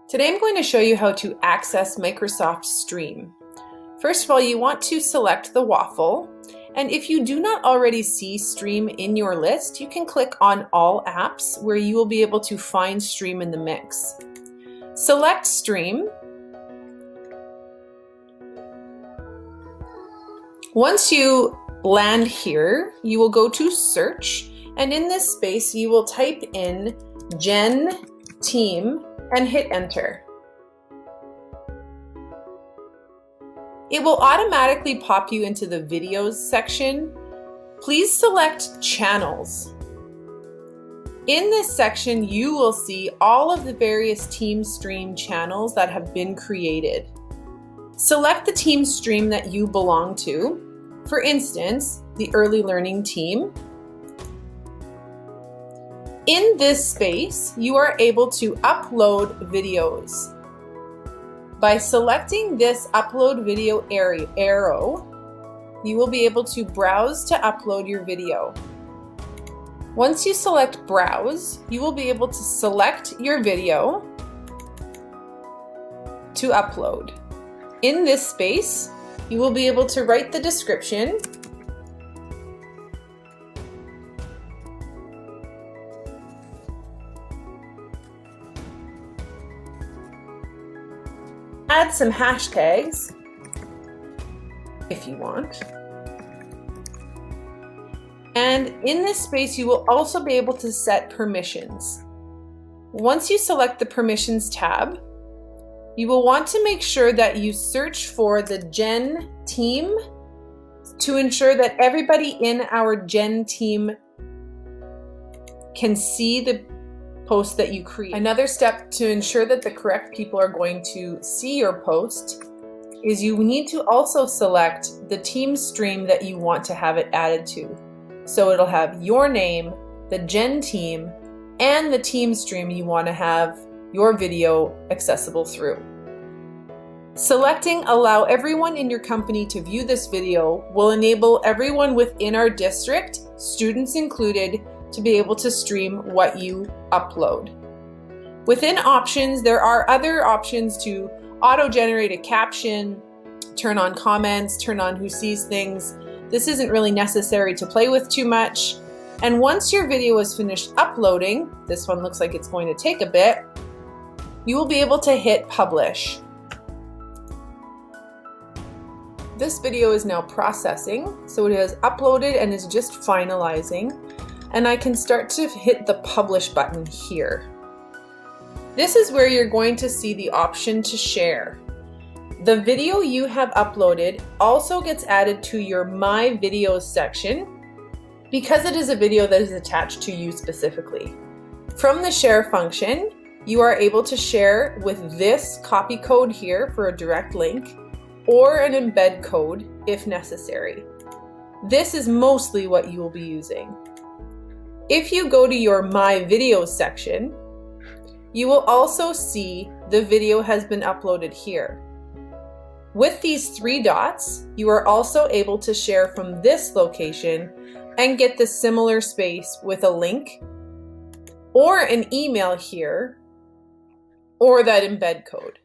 Today I'm going to show you how to access Microsoft Stream. First of all, you want to select the waffle, and if you do not already see Stream in your list, you can click on All Apps where you will be able to find Stream in the mix. Select Stream. Once you land here, you will go to Search, and in this space you will type in Gen Team and hit enter. It will automatically pop you into the videos section. Please select channels. In this section, you will see all of the various Team Stream channels that have been created. Select the Team Stream that you belong to. For instance, the Early Learning Team. In this space, you are able to upload videos. By selecting this Upload Video arrow, you will be able to browse to upload your video. Once you select Browse, you will be able to select your video to upload. In this space, you will be able to write the description, add some hashtags if you want. And in this space, you will also be able to set permissions. Once you select the Permissions tab, you will want to make sure that you search for the Gen Team to ensure that everybody in our Gen Team can see the post that you create. Another step to ensure that the correct people are going to see your post is you need to also select the Team Stream that you want to have it added to. So it'll have your name, the Gen Team, and the Team Stream you want to have your video accessible through. Selecting Allow everyone in your company to view this video will enable everyone within our district, students included, to be able to stream what you upload. Within options, there are other options to auto-generate a caption, turn on comments, turn on who sees things. This isn't really necessary to play with too much. And once your video is finished uploading, this one looks like it's going to take a bit, you will be able to hit publish. This video is now processing, so it has uploaded and is just finalizing. And I can start to hit the publish button here. This is where you're going to see the option to share. The video you have uploaded also gets added to your My Videos section because it is a video that is attached to you specifically. From the share function, you are able to share with this copy code here for a direct link or an embed code if necessary. This is mostly what you will be using. If you go to your My Videos section, you will also see the video has been uploaded here. With these three dots, you are also able to share from this location and get the similar space with a link or an email here or that embed code.